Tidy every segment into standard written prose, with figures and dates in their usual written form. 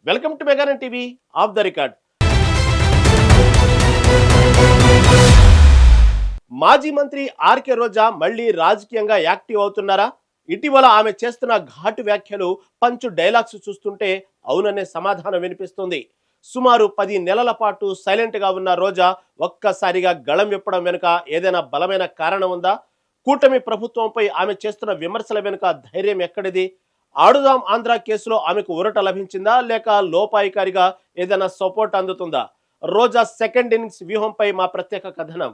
Welcome to మెగానన్ TV of the record. మాజీ మంత్రి ఆర్కే రోజా మళ్లీ రాజకీయంగా యాక్టివ్ అవుతున్నారా? ఇటీవల ఆమె చేస్తున్న ఘాటు వ్యాఖ్యలు, పంచు డైలాగ్స్ చూస్తుంటే అవుననే సమాధానం వినిపిస్తుంది. సుమారు 10 నెలల పాటు సైలెంట్ గా ఉన్న రోజా ఒక్కసారిగా గళం విప్పడం వెనుక ఏదైనా బలమైన కారణం ఉందా? కూటమి ప్రభుత్వంపై ఆమె చేస్తున్న విమర్శల వెనుక ధైర్యం ఎక్కడిది? ఆడుదాం ఆంధ్ర కేసులో ఆమెకు ఊరట లభించిందా, లేక లోపాయికారిగా ఏదైనా సపోర్ట్ అందుతుందా? రోజా సెకండ్ ఇన్నింగ్స్ వ్యూహంపై మా ప్రత్యేక కథనం.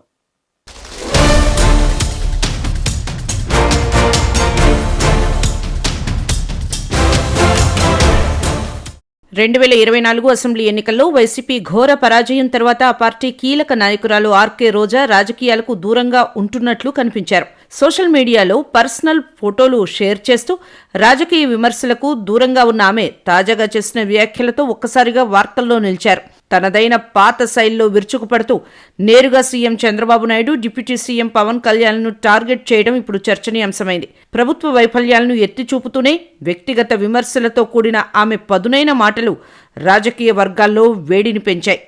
2024 అసెంబ్లీ ఎన్నికల్లో వైసీపీ ఘోర పరాజయం తర్వాత ఆ పార్టీ కీలక నాయకురాలు ఆర్కే రోజా రాజకీయాలకు దూరంగా ఉంటున్నట్లు కనిపించారు. సోషల్ మీడియాలో పర్సనల్ ఫోటోలు షేర్ చేస్తూ రాజకీయ విమర్శలకు దూరంగా ఉన్న ఆమె తాజాగా చేసిన వ్యాఖ్యలతో ఒక్కసారిగా వార్తల్లో నిలిచారు. తనదైన పాత శైలిలో విరుచుకుపడుతూ నేరుగా CM Chandrababu Naidu, deputy CM Pawan కళ్యాణ్ను టార్గెట్ చేయడం ఇప్పుడు చర్చనీయాంశమైంది. ప్రభుత్వ వైఫల్యాలను ఎత్తి చూపుతూనే వ్యక్తిగత విమర్శలతో కూడిన ఆమె పదునైన మాటలు రాజకీయ వర్గాల్లో వేడిని పెంచాయి.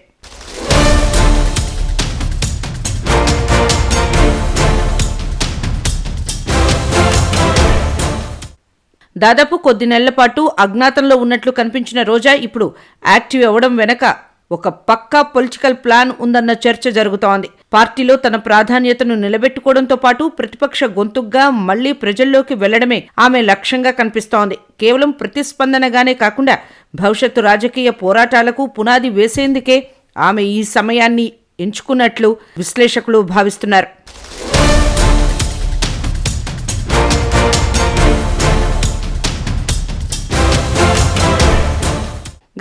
దాదాపు కొద్ది నెలల పాటు అజ్ఞాతంలో ఉన్నట్లు కనిపించిన రోజా ఇప్పుడు యాక్టివ్ అవ్వడం వెనక ఒక పక్కా పొలిటికల్ ప్లాన్ ఉందన్న చర్చ జరుగుతోంది. పార్టీలో తన ప్రాధాన్యతను నిలబెట్టుకోవడంతో పాటు ప్రతిపక్ష గొంతుగ్గా మళ్లీ ప్రజల్లోకి వెళ్లడమే ఆమె లక్ష్యంగా కనిపిస్తోంది. కేవలం ప్రతిస్పందనగానే కాకుండా భవిష్యత్తు రాజకీయ పోరాటాలకు పునాది వేసేందుకే ఆమె ఈ సమయాన్ని ఎంచుకున్నట్లు విశ్లేషకులు భావిస్తున్నారు.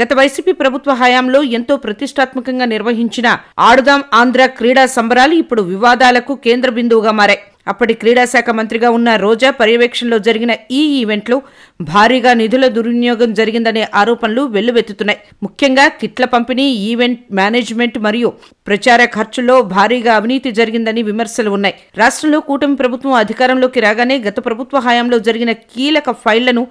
గత వైసీపీ ప్రభుత్వ హయాంలో ఎంతో ప్రతిష్టాత్మకంగా నిర్వహించిన ఆడుదాం ఆంధ్ర క్రీడా సంబరాలు ఇప్పుడు వివాదాలకు కేంద్ర బిందువుగా మారాయి. అప్పటి క్రీడాశాఖ మంత్రిగా ఉన్న రోజా పర్యవేక్షణలో జరిగిన ఈ ఈవెంట్లో భారీగా నిధుల దుర్వినియోగం జరిగిందనే ఆరోపణలు వెల్లువెత్తుతున్నాయి. ముఖ్యంగా కిట్ల పంపిణీ, ఈవెంట్ మేనేజ్మెంట్ మరియు ప్రచార ఖర్చుల్లో భారీగా అవినీతి జరిగిందని విమర్శలు ఉన్నాయి. రాష్ట్రంలో కూటమి ప్రభుత్వం అధికారంలోకి రాగానే గత ప్రభుత్వ హయాంలో జరిగిన కీలక ఫైళ్లను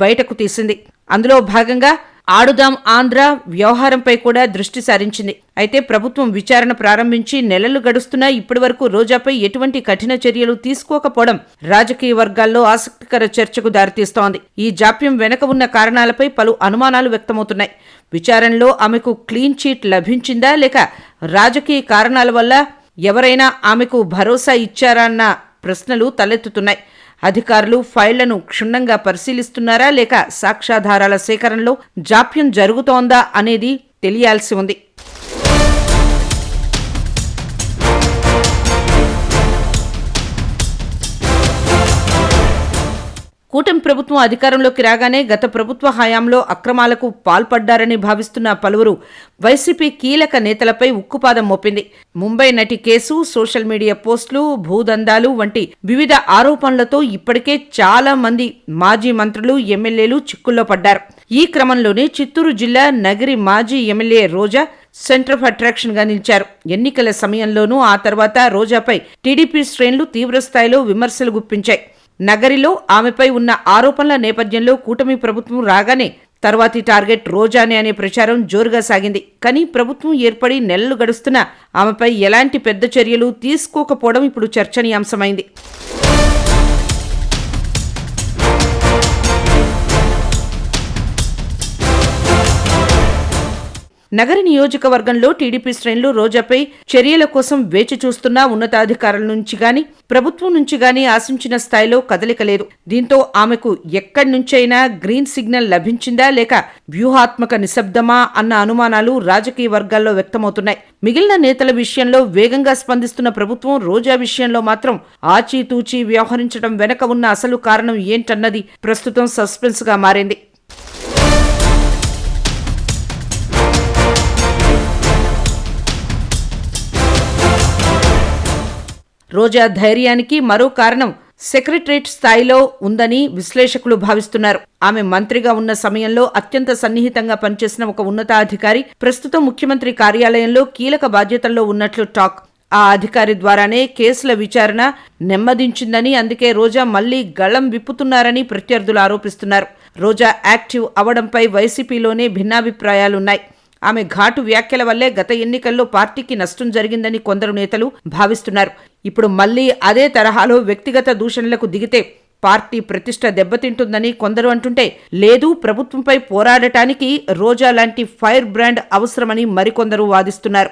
బయటకు తీసింది. అందులో భాగంగా ఆడుదాం ఆంధ్ర వ్యవహారంపై కూడా దృష్టి సారించింది. అయితే ప్రభుత్వం విచారణ ప్రారంభించి నెలలు గడుస్తున్నా ఇప్పటి వరకు రోజాపై ఎటువంటి కఠిన చర్యలు తీసుకోకపోవడం రాజకీయ వర్గాల్లో ఆసక్తికర చర్చకు దారితీస్తోంది. ఈ జాప్యం వెనక ఉన్న కారణాలపై పలు అనుమానాలు వ్యక్తమవుతున్నాయి. విచారణలో ఆమెకు క్లీన్ చీట్ లభించిందా, లేక రాజకీయ కారణాల వల్ల ఎవరైనా ఆమెకు భరోసా ఇచ్చారా అన్న ప్రశ్నలు తలెత్తుతున్నాయి. అధికారులు ఫైళ్లను క్షుణ్ణంగా పరిశీలిస్తున్నారా, లేక సాక్ష్యాధారాల సేకరణలో జాప్యం జరుగుతోందా అనేది తెలియాల్సి ఉంది. కూటమి ప్రభుత్వం అధికారంలోకి రాగానే గత ప్రభుత్వ హయాంలో అక్రమాలకు పాల్పడ్డారని భావిస్తున్న పలువురు వైసీపీ కీలక నేతలపై ఉక్కుపాదం మోపింది. ముంబై నటి కేసు, సోషల్ మీడియా పోస్టులు, భూదందాలు వంటి వివిధ ఆరోపణలతో ఇప్పటికే చాలా మంది మాజీ మంత్రులు, ఎమ్మెల్యేలు చిక్కుల్లో పడ్డారు. ఈ క్రమంలోనే చిత్తూరు జిల్లా నగరి మాజీ MLA Roja centre of attraction గా నిలిచారు. ఎన్నికల సమయంలోనూ ఆ తర్వాత రోజాపై టీడీపీ శ్రేణులు తీవ్రస్థాయిలో విమర్శలు గుప్పించాయి. నగరిలో ఆమెపై ఉన్న ఆరోపణల నేపథ్యంలో కూటమి ప్రభుత్వం రాగానే తర్వాతి టార్గెట్ రోజానే అనే ప్రచారం జోరుగా సాగింది. కానీ ప్రభుత్వం ఏర్పడి నెలలు గడుస్తున్నా ఆమెపై ఎలాంటి పెద్ద చర్యలు తీసుకోకపోవడం ఇప్పుడు చర్చనీయాంశమైంది. నగర నియోజకవర్గంలో టీడీపీ శ్రేణులు రోజాపై చర్యల కోసం వేచి చూస్తున్నా ఉన్నతాధికారుల నుంచి గాని, ప్రభుత్వం నుంచి గాని ఆశించిన స్థాయిలో కదలిక లేదు. దీంతో ఆమెకు ఎక్కడి నుంచైనా గ్రీన్ సిగ్నల్ లభించిందా, లేక వ్యూహాత్మక నిశ్శబ్దమా అన్న అనుమానాలు రాజకీయ వర్గాల్లో వ్యక్తమవుతున్నాయి. మిగిలిన నేతల విషయంలో వేగంగా స్పందిస్తున్న ప్రభుత్వం రోజా విషయంలో మాత్రం ఆచీతూచీ వ్యవహరించడం వెనక ఉన్న అసలు కారణం ఏంటన్నది ప్రస్తుతం సస్పెన్స్ గా మారింది. రోజా ధైర్యానికి మరో కారణం సెక్రటరేట్ స్థాయిలో ఉందని విశ్లేషకులు భావిస్తున్నారు. ఆమె మంత్రిగా ఉన్న సమయంలో అత్యంత సన్నిహితంగా పనిచేసిన ఒక ఉన్నతాధికారి ప్రస్తుతం ముఖ్యమంత్రి కార్యాలయంలో కీలక బాధ్యతల్లో ఉన్నట్లు టాక్. ఆ అధికారి ద్వారానే కేసుల విచారణ నెమ్మదించిందని, అందుకే రోజా మళ్లీ గళం విప్పుతున్నారని ప్రత్యర్థులు ఆరోపిస్తున్నారు. రోజా యాక్టివ్ అవడంపై వైసీపీలోనే భిన్నాభిప్రాయాలున్నాయి. ఆమె ఘాటు వ్యాఖ్యల వల్లే గత ఎన్నికల్లో పార్టీకి నష్టం జరిగిందని కొందరు నేతలు భావిస్తున్నారు. ఇప్పుడు మళ్లీ అదే తరహాలో వ్యక్తిగత దూషణలకు దిగితే పార్టీ ప్రతిష్ట దెబ్బతింటుందని కొందరు అంటుంటే, లేదు ప్రభుత్వంపై పోరాడటానికి రోజా లాంటి ఫైర్ బ్రాండ్ అవసరమని మరికొందరు వాదిస్తున్నారు.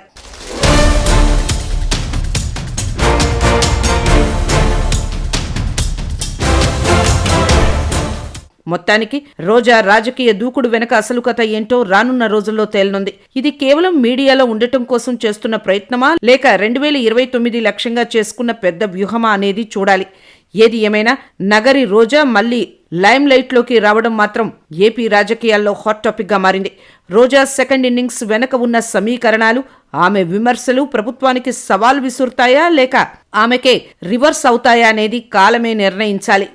మొత్తానికి రోజా రాజకీయ దూకుడు వెనక అసలు కథ ఏంటో రానున్న రోజుల్లో తేలనుంది. ఇది కేవలం మీడియాలో ఉండటం కోసం చేస్తున్న ప్రయత్నమా, లేక 2029 లక్ష్యంగా చేసుకున్న పెద్ద వ్యూహమా అనేది చూడాలి. ఏది ఏమైనా నగరి రోజా మళ్లీ లైమ్ లైట్లోకి రావడం మాత్రం ఏపీ రాజకీయాల్లో హాట్ టాపిక్ గా మారింది. రోజా సెకండ్ ఇన్నింగ్స్ వెనక ఉన్న సమీకరణాలు, ఆమె విమర్శలు ప్రభుత్వానికి సవాల్ విసురుతాయా లేక ఆమెకే రివర్స్ అవుతాయా అనేది కాలమే నిర్ణయించాలి.